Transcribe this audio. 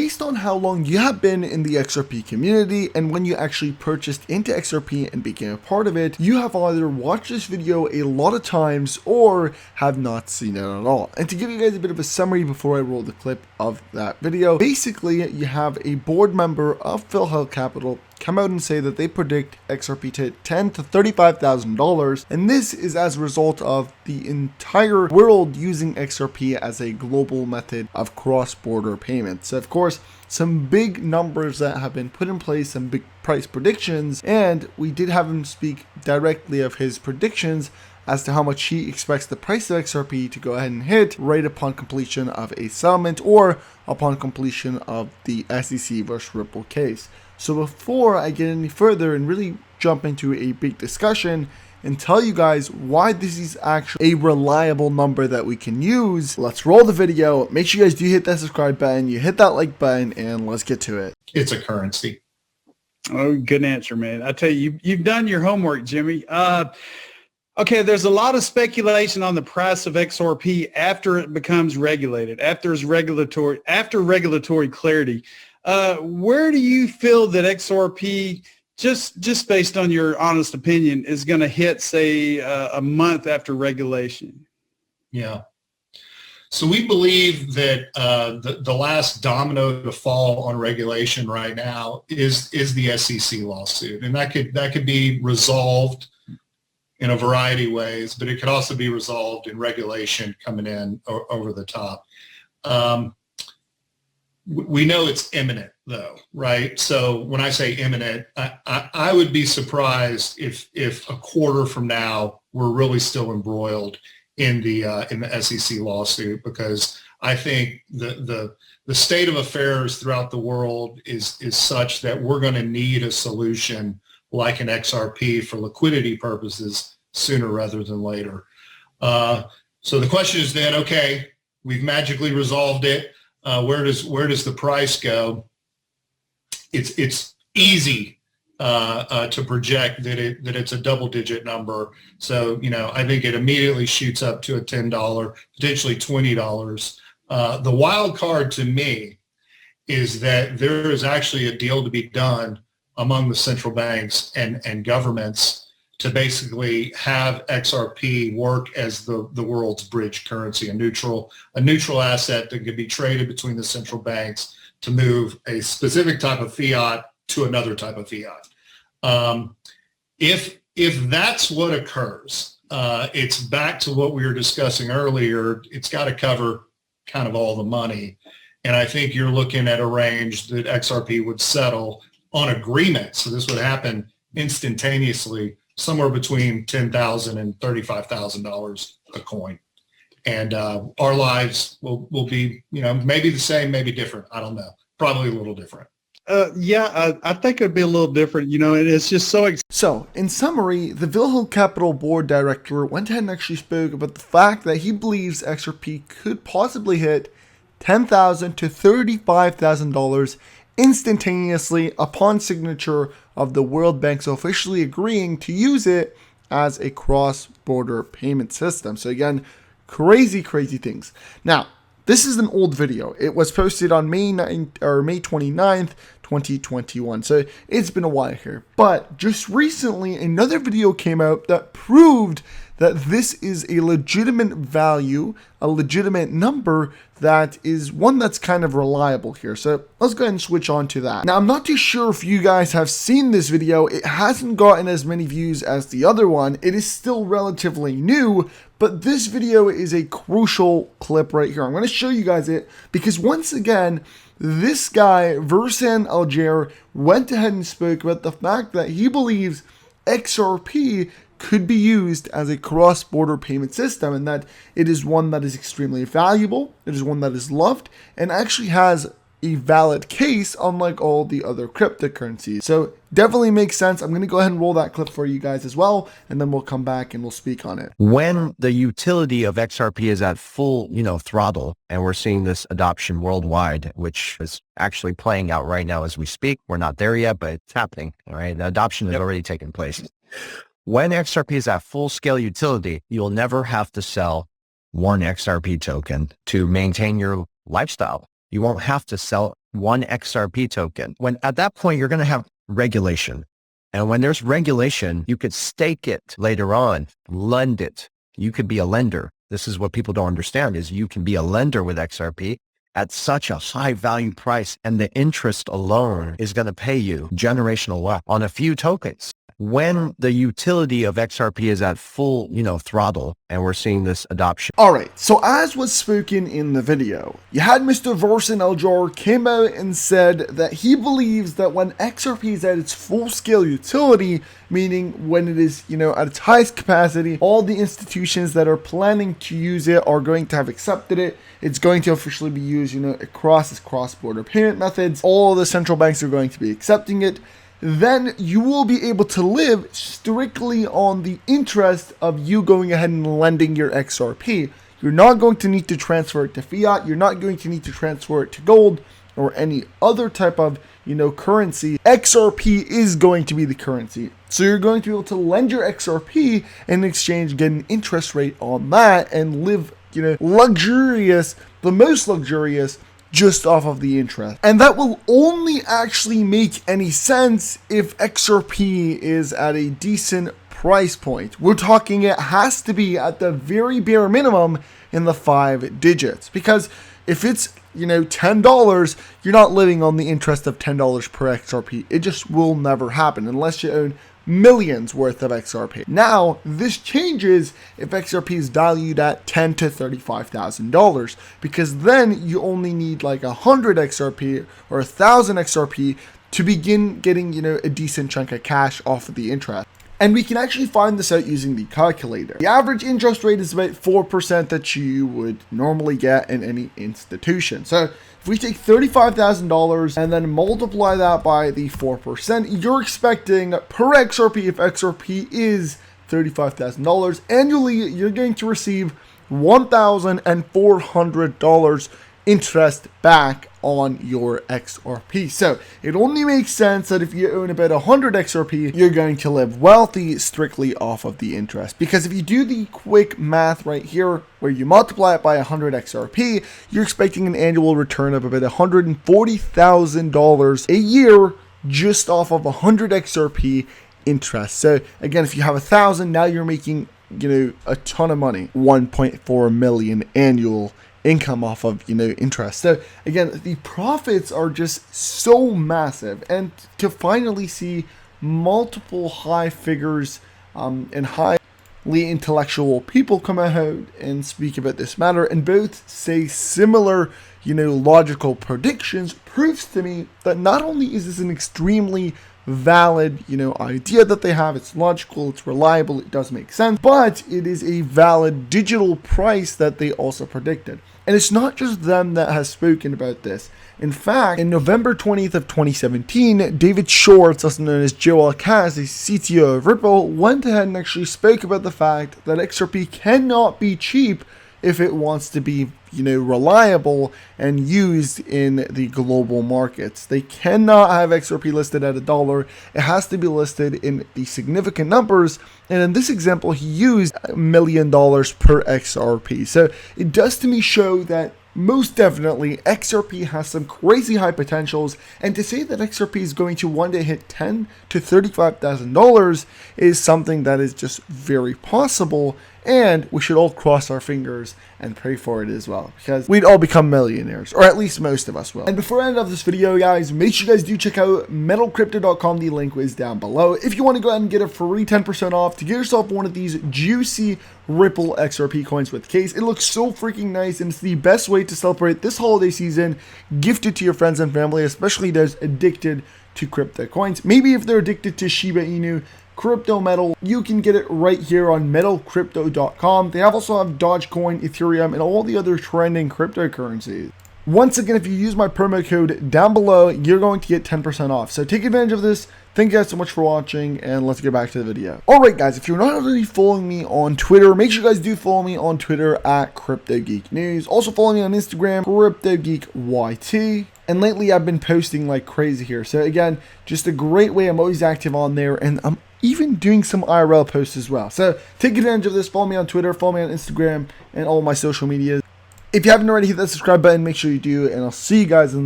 based on how long you have been in the XRP community and when you actually purchased into XRP and became a part of it, you have either watched this video a lot of times or have not seen it at all. And to give you guys a bit of a summary before I roll the clip of that video, basically you have a board member of Valhil Capital come out and say that they predict XRP to hit $10,000 to $35,000, and this is as a result of the entire world using XRP as a global method of cross-border payments. So of course, some big numbers that have been put in place, some big price predictions, and we did have him speak directly of his predictions as to how much he expects the price of XRP to go ahead and hit right upon completion of a settlement or upon completion of the SEC versus Ripple case. So before I get any further and really jump into a big discussion and tell you guys why this is actually a reliable number that we can use, let's roll the video. Make sure you guys do hit that subscribe button, you hit that like button, and let's get to it. It's a currency. Oh, good answer, man. I tell you, you've done your homework, Jimmy. Okay, there's a lot of speculation on the price of XRP after it becomes regulated, after regulatory clarity. Where do you feel that XRP, just based on your honest opinion, is going to hit, say, a month after regulation? Yeah. So we believe that the last domino to fall on regulation right now is the SEC lawsuit, and that could be resolved in a variety of ways, but it could also be resolved in regulation coming in over the top. We know it's imminent, though, right? So when I say imminent, I would be surprised if a quarter from now we're really still embroiled in the SEC lawsuit, because I think the state of affairs throughout the world is such that we're going to need a solution like an XRP for liquidity purposes sooner rather than later. So the question is then, okay, we've magically resolved it. Where does the price go? It's easy to project that it's a double-digit number. So I think it immediately shoots up to a $10, potentially $20. The wild card to me is that there is actually a deal to be done among the central banks and governments to basically have XRP work as the world's bridge currency, a neutral asset that could be traded between the central banks to move a specific type of fiat to another type of fiat. If that's what occurs, it's back to what we were discussing earlier. It's got to cover kind of all the money. And I think you're looking at a range that XRP would settle on agreement. So this would happen instantaneously, somewhere between $10,000 and $35,000 a coin. And our lives will be, maybe the same, maybe different. I don't know. Probably a little different. I think it'd be a little different, and it's just so. So, in summary, the Valhil Capital board director went ahead and actually spoke about the fact that he believes XRP could possibly hit $10,000 to $35,000 instantaneously upon signature of the World Bank's officially agreeing to use it as a cross-border payment system. So again, crazy things. Now, this is an old video. It was posted on May 29th, 2021. So it's been a while here. But just recently, another video came out that proved that this is a legitimate value, a legitimate number that is one that's kind of reliable here. So let's go ahead and switch on to that. Now, I'm not too sure if you guys have seen this video. It hasn't gotten as many views as the other one. It is still relatively new, but this video is a crucial clip right here. I'm going to show you guys it because once again, this guy, Versan Alger, went ahead and spoke about the fact that he believes XRP could be used as a cross-border payment system, and that it is one that is extremely valuable, it is one that is loved, and actually has a valid case unlike all the other cryptocurrencies. So definitely makes sense. I'm going to go ahead and roll that clip for you guys as well, and then we'll come back and we'll speak on it. When the utility of XRP is at full, throttle, and we're seeing this adoption worldwide, which is actually playing out right now as we speak. We're not there yet, but it's happening. All right. The adoption has already taken place. When XRP is at full scale utility, you'll never have to sell one XRP token to maintain your lifestyle. You won't have to sell one XRP token. When at that point, you're going to have regulation. And when there's regulation, you could stake it later on, lend it. You could be a lender. This is what people don't understand is you can be a lender with XRP at such a high value price, and the interest alone is going to pay you generational wealth on a few tokens. When the utility of XRP is at full, throttle, and we're seeing this adoption. All right, so as was spoken in the video, you had Mr. Versen Eljar came out and said that he believes that when XRP is at its full-scale utility, meaning when it is, at its highest capacity, all the institutions that are planning to use it are going to have accepted it. It's going to officially be used, across its cross-border payment methods. All the central banks are going to be accepting it. Then you will be able to live strictly on the interest of you going ahead and lending your XRP. You're not going to need to transfer it to fiat. You're not going to need to transfer it to gold or any other type of, currency. XRP is going to be the currency. So you're going to be able to lend your XRP and in exchange get an interest rate on that and live, luxurious, the most luxurious, just off of the interest. And that will only actually make any sense if XRP is at a decent price point. We're talking it has to be at the very bare minimum in the 5 digits. Because if it's, $10, you're not living on the interest of $10 per XRP. It just will never happen unless you own millions worth of XRP. Now, this changes if XRP is valued at $10,000 to $35,000, because then you only need like 100 XRP or 1,000 XRP to begin getting, a decent chunk of cash off of the interest. And we can actually find this out using the calculator. The average interest rate is about 4% that you would normally get in any institution. So if we take $35,000 and then multiply that by the 4%, you're expecting per XRP, if XRP is $35,000 annually, you're going to receive $1,400 interest back on your XRP. So it only makes sense that if you own about 100 XRP, you're going to live wealthy strictly off of the interest. Because if you do the quick math right here, where you multiply it by 100 XRP, you're expecting an annual return of about $140,000 a year just off of 100 XRP interest. So again, if you have 1,000, now you're making, a ton of money, 1.4 million annual income off of interest. So again, the profits are just so massive, and to finally see multiple high figures and highly intellectual people come out and speak about this matter and both say similar logical predictions proves to me that not only is this an extremely valid idea that they have, it's logical, it's reliable, it does make sense, but it is a valid digital price that they also predicted. And it's not just them that has spoken about this. In fact, in November 20th of 2017, David Schwartz, also known as Joel Kaz, the CTO of Ripple, went ahead and actually spoke about the fact that XRP cannot be cheap if it wants to be, reliable and used in the global markets. They cannot have XRP listed at $1. It has to be listed in the significant numbers. And in this example, he used $1 million per XRP. So it does to me show that most definitely XRP has some crazy high potentials, and to say that XRP is going to one day hit $10,000 to $35,000 is something that is just very possible, and we should all cross our fingers and pray for it as well, because we'd all become millionaires, or at least most of us will. And before I end off this video, guys, make sure you guys do check out metalcrypto.com. The link is down below if you want to go ahead and get a free 10% off to get yourself one of these juicy Ripple XRP coins with case. It looks so freaking nice, and it's the best way to celebrate this holiday season. Gift it to your friends and family, especially those addicted to crypto coins. Maybe if they're addicted to Shiba Inu, crypto metal, you can get it right here on metalcrypto.com. They also have Dogecoin, Ethereum, and all the other trending cryptocurrencies. Once again, if you use my promo code down below, you're going to get 10% off. So take advantage of this. Thank you guys so much for watching, and let's get back to the video. Alright guys, if you're not already following me on Twitter, make sure you guys do follow me on Twitter at CryptoGeekNews. Also follow me on Instagram, CryptoGeekYT. And lately I've been posting like crazy here. So again, just a great way. I'm always active on there, and I'm even doing some IRL posts as well. So take advantage of this. Follow me on Twitter, follow me on Instagram, and all my social medias. If you haven't already, hit that subscribe button, make sure you do, and I'll see you guys in the